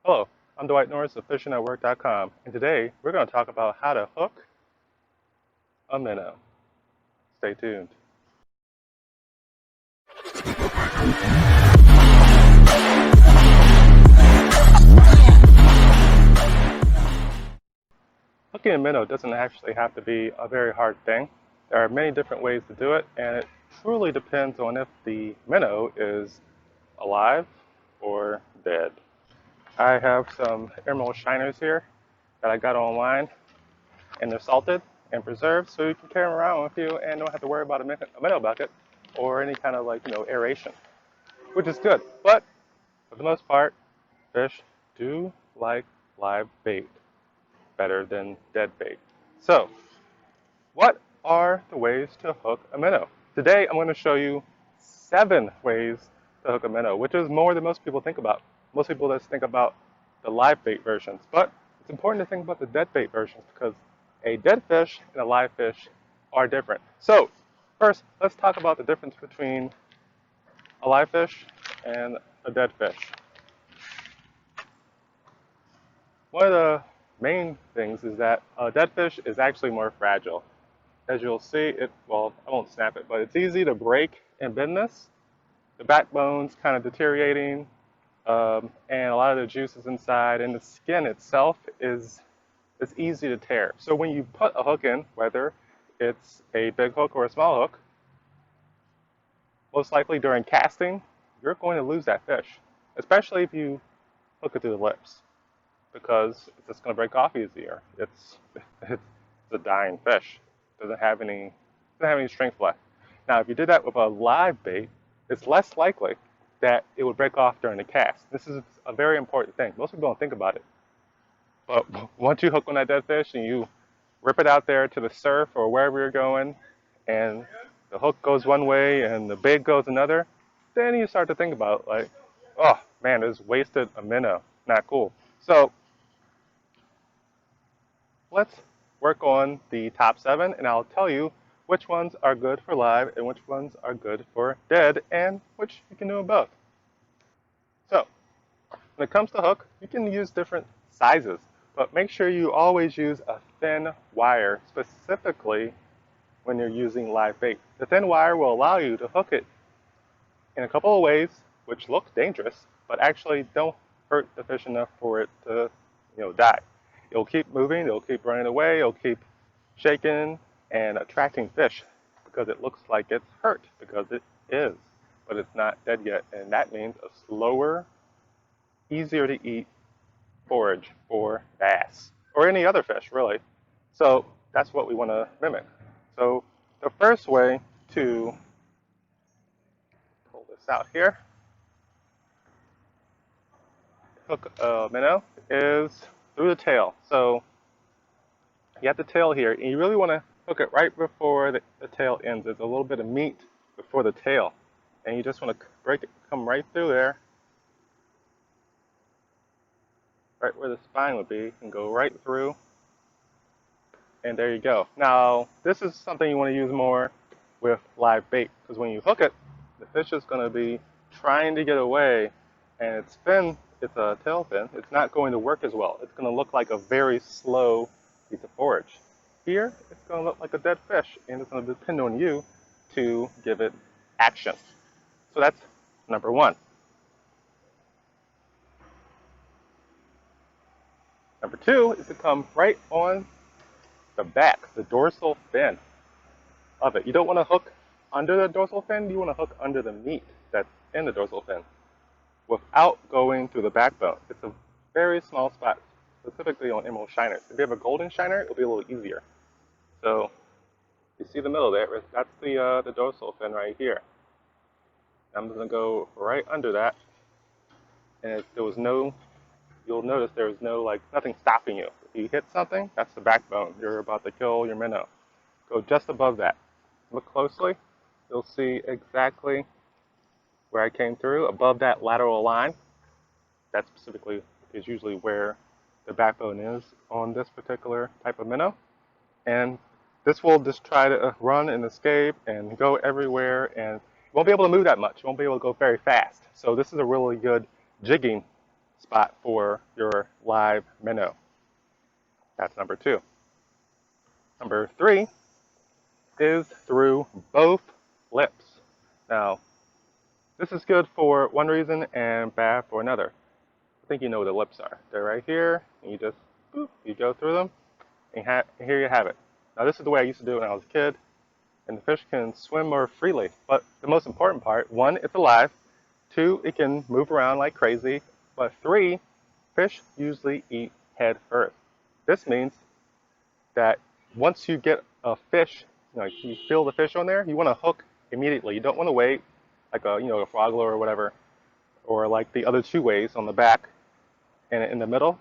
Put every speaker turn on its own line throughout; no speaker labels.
Hello, I'm Dwight Norris of FishingNetwork.com, and today we're going to talk about how to hook a minnow. Stay tuned. Hooking a minnow doesn't actually have to be a very hard thing. There are many different ways to do it, and it truly depends on if the minnow is alive or dead. I have some emerald shiners here that I got online, and they're salted and preserved, so you can carry them around with you and don't have to worry about a minnow bucket or any kind of aeration, which is good. But for the most part, fish do like live bait better than dead bait. So, what are the ways to hook a minnow? Today, I'm going to show you 7 ways to hook a minnow, which is more than most people think about. Most people just think about the live bait versions, but it's important to think about the dead bait versions because a dead fish and a live fish are different. So, first, let's talk about the difference between a live fish and a dead fish. One of the main things is that a dead fish is actually more fragile. As you'll see, well, I won't snap it, but it's easy to break and bend this. The backbone's kind of deteriorating, and a lot of the juices inside, and the skin itself is easy to tear. So when you put a hook in, whether it's a big hook or a small hook, most likely during casting, you're going to lose that fish, especially if you hook it through the lips, because it's just going to break off easier. It's a dying fish. It doesn't have any strength left. Now, if you did that with a live bait, it's less likely that it would break off during the cast. This is a very important thing. Most people don't think about it. But once you hook on that dead fish and you rip it out there to the surf or wherever you're going, and the hook goes one way and the bait goes another, then you start to think about like, oh man, it's wasted a minnow. Not cool. So let's work on the top 7, and I'll tell you which ones are good for live and which ones are good for dead, and which you can do in both. So when it comes to hook, you can use different sizes, but make sure you always use a thin wire, specifically when you're using live bait. The thin wire will allow you to hook it in a couple of ways, which look dangerous, but actually don't hurt the fish enough for it to, die. It'll keep moving, it'll keep running away, it'll keep shaking and attracting fish because it looks like it's hurt, because it is, but it's not dead yet, and that means a slower, easier to eat forage for bass or any other fish, really. So that's what we want to mimic. So the first way to pull this out here, hook a minnow, is through the tail. So you have the tail here, and you really want to hook it right before the tail ends. There's a little bit of meat before the tail, and you just want to break it, come right through there, right where the spine would be, and go right through, and there you go. Now, this is something you want to use more with live bait, because when you hook it, the fish is going to be trying to get away, and its fin, it's a tail fin, it's not going to work as well. It's going to look like a very slow piece of forage. Here, it's going to look like a dead fish, and it's going to depend on you to give it action. So that's number 1. Number 2 is to come right on the back, the dorsal fin of it. You don't want to hook under the dorsal fin, you want to hook under the meat that's in the dorsal fin without going through the backbone. It's a very small spot, specifically on emerald shiners. If you have a golden shiner, it'll be a little easier. So you see the middle there, that's the dorsal fin right here. I'm going to go right under that, and you'll notice there's nothing stopping you. If you hit something, that's the backbone. You're about to kill your minnow. Go just above that. Look closely. You'll see exactly where I came through, above that lateral line. That specifically is usually where the backbone is on this particular type of minnow. And this will just try to run and escape and go everywhere, and you won't be able to move that much. You won't be able to go very fast. So this is a really good jigging spot for your live minnow. That's number 2. Number 3 is through both lips. Now, this is good for one reason and bad for another. I think you know what the lips are. They're right here, and you just, boop, you go through them, and here you have it. Now, this is the way I used to do it when I was a kid, and the fish can swim more freely. But the most important part, 1, it's alive. 2, it can move around like crazy. But 3, fish usually eat head first. This means that once you get a fish, you feel the fish on there, you want to hook immediately. You don't want to wait, like a frog lure or whatever, or like the other 2 ways on the back and in the middle.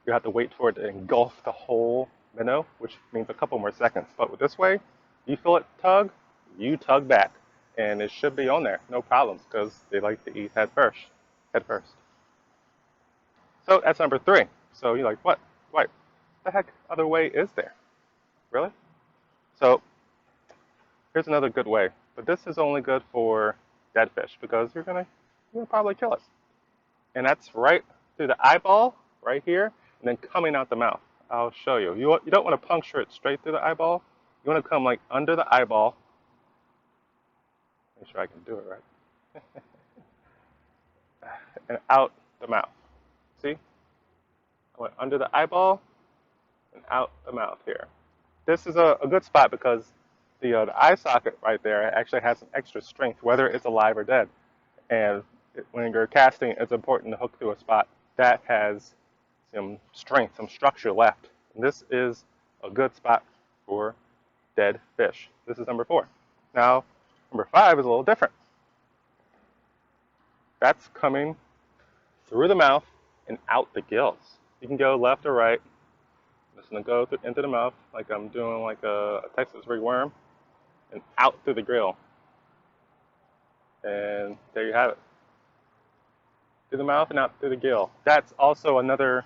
You have to wait for it to engulf the whole minnow, which means a couple more seconds. But with this way, you feel it tug, you tug back, and it should be on there, no problems, because they like to eat head first. Head first. So that's number 3. So you're like, what? The heck other way is there? Really? So here's another good way, but this is only good for dead fish because you're gonna probably kill it. And that's right through the eyeball, right here, and then coming out the mouth. I'll show you. You don't want to puncture it straight through the eyeball. You want to come like under the eyeball. Make sure I can do it right. And out the mouth. See? I went under the eyeball and out the mouth here. This is a good spot because the eye socket right there actually has some extra strength, whether it's alive or dead. And when you're casting, it's important to hook through a spot that has some strength, some structure left. And this is a good spot for dead fish. This is number 4. Now, number 5 is a little different. That's coming through the mouth and out the gills. You can go left or right. I'm just going to go into the mouth like I'm doing like a Texas ringworm and out through the grill. And there you have it. Through the mouth and out through the gill. That's also another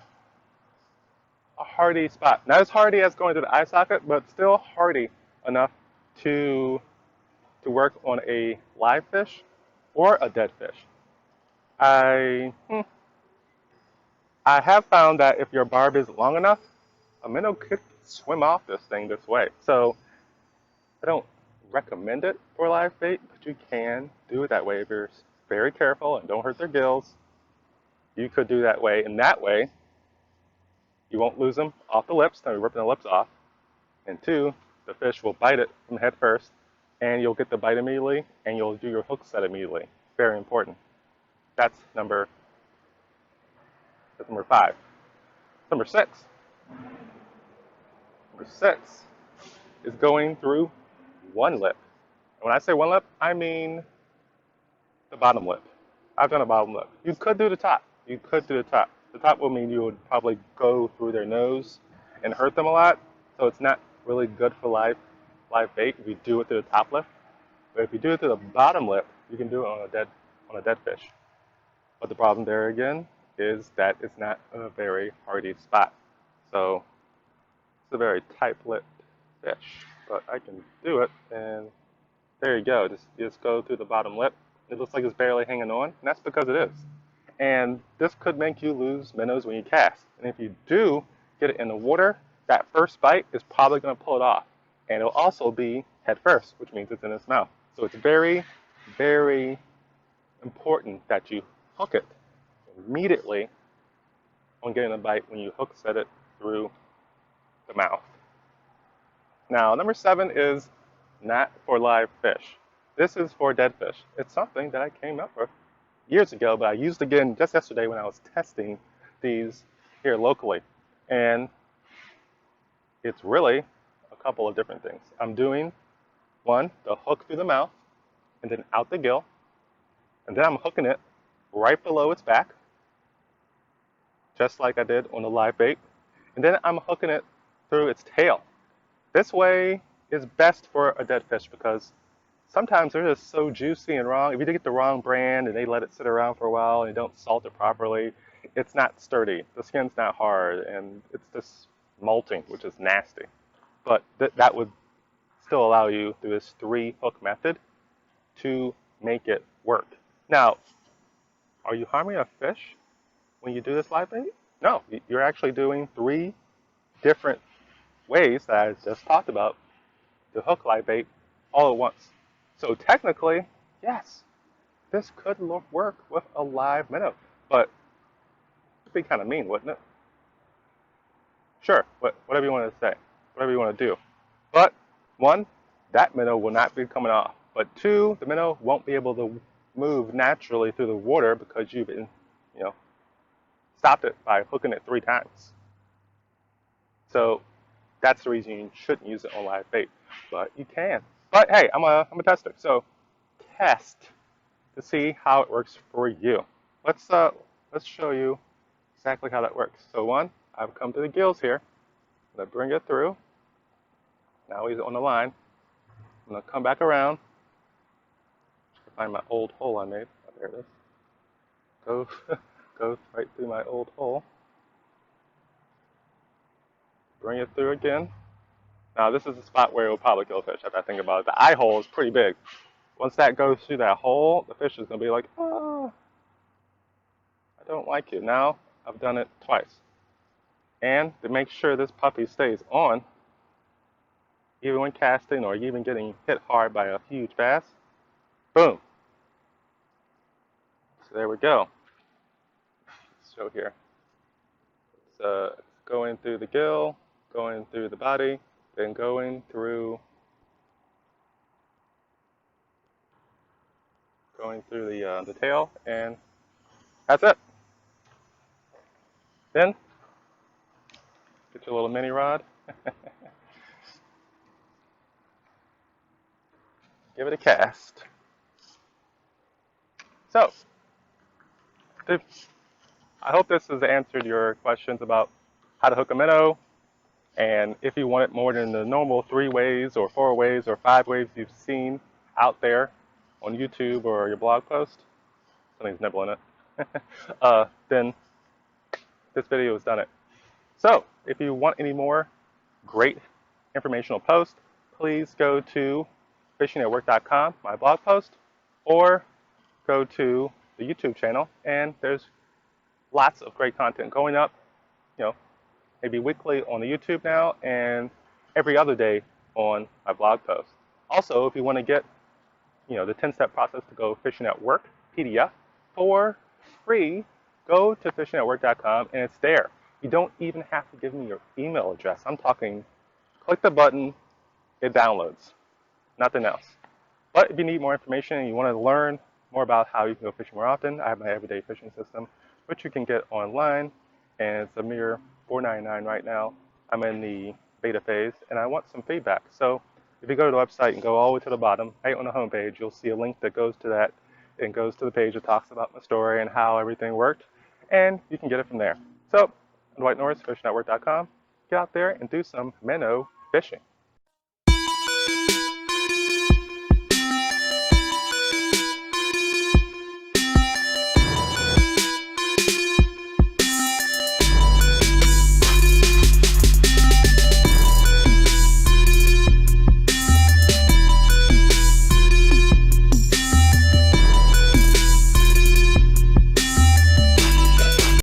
hardy spot. Not as hardy as going to the eye socket, but still hardy enough to work on a live fish or a dead fish. I have found that if your barb is long enough, a minnow could swim off this thing this way. So I don't recommend it for live bait, but you can do it that way if you're very careful and don't hurt their gills. You could do that way, and that way you won't lose them off the lips. Now you're ripping the lips off. And 2, the fish will bite it from head first, and you'll get the bite immediately, and you'll do your hook set immediately. Very important. That's number 5. Number 6. Number 6 is going through one lip. And when I say one lip, I mean the bottom lip. I've done a bottom lip. You could do the top. You could do the top. The top will mean you would probably go through their nose and hurt them a lot. So it's not really good for live bait if you do it through the top lip. But if you do it through the bottom lip, you can do it on a dead fish. But the problem there again is that it's not a very hardy spot. So it's a very tight-lipped fish. But I can do it, and there you go. Just go through the bottom lip. It looks like it's barely hanging on, and that's because it is. And this could make you lose minnows when you cast. And if you do get it in the water, that first bite is probably going to pull it off. And it'll also be head first, which means it's in its mouth. So it's very, very important that you hook it immediately on getting a bite when you hook set it through the mouth. Now, number 7 is not for live fish. This is for dead fish. It's something that I came up with years ago, but I used again just yesterday when I was testing these here locally. And it's really a couple of different things. I'm doing one, the hook through the mouth, and then out the gill. And then I'm hooking it right below its back, just like I did on the live bait. And then I'm hooking it through its tail. This way is best for a dead fish because sometimes they're just so juicy and wrong. If you get the wrong brand and they let it sit around for a while and you don't salt it properly, it's not sturdy. The skin's not hard and it's just molting, which is nasty. But that would still allow you through this 3-hook method to make it work. Now, are you harming a fish when you do this live bait? No, you're actually doing 3 different ways that I just talked about to hook live bait all at once. So technically, yes, this could work with a live minnow, but it'd be kind of mean, wouldn't it? Sure, whatever you want to say, whatever you want to do. But 1, that minnow will not be coming off. But 2, the minnow won't be able to move naturally through the water because you've been, you know, stopped it by hooking it 3 times. So that's the reason you shouldn't use it on live bait, but you can. But hey, I'm a tester, so test to see how it works for you. Let's show you exactly how that works. So 1, I've come to the gills here. I'm gonna bring it through. Now he's on the line. I'm gonna come back around. Find my old hole I made. Oh, there it is. Goes right through my old hole. Bring it through again. Now this is the spot where it will probably kill fish. If I think about it, the eye hole is pretty big. Once that goes through that hole, the fish is gonna be like, oh, I don't like you. Now I've done it twice. And to make sure this puppy stays on, even when casting or even getting hit hard by a huge bass, boom. So there we go. Let's show here. It's going through the gill, going through the body, then going through the tail, and that's it. Then get your little mini rod. Give it a cast. So, I hope this has answered your questions about how to hook a minnow, and if you want it more than the normal 3 ways or 4 ways or 5 ways you've seen out there on YouTube or your blog post, something's nibbling it, then this video has done it. So, if you want any more great informational posts, please go to fishingatwork.com, my blog post, or go to the YouTube channel, and there's lots of great content going up, maybe weekly on the YouTube now, and every other day on my blog post. Also, if you want to get, the 10-step process to go fishing at work PDF for free, go to fishingatwork.com, and it's there. You don't even have to give me your email address. I'm talking, click the button, it downloads. Nothing else. But if you need more information and you want to learn more about how you can go fishing more often, I have my everyday fishing system, which you can get online, and it's a mere $4.99 right now. I'm in the beta phase, and I want some feedback. So if you go to the website and go all the way to the bottom, right on the home page, you'll see a link that goes to that and goes to the page that talks about my story and how everything worked, and you can get it from there. So, I'm Dwight Norris, fishingatwork.com. Get out there and do some minnow fishing.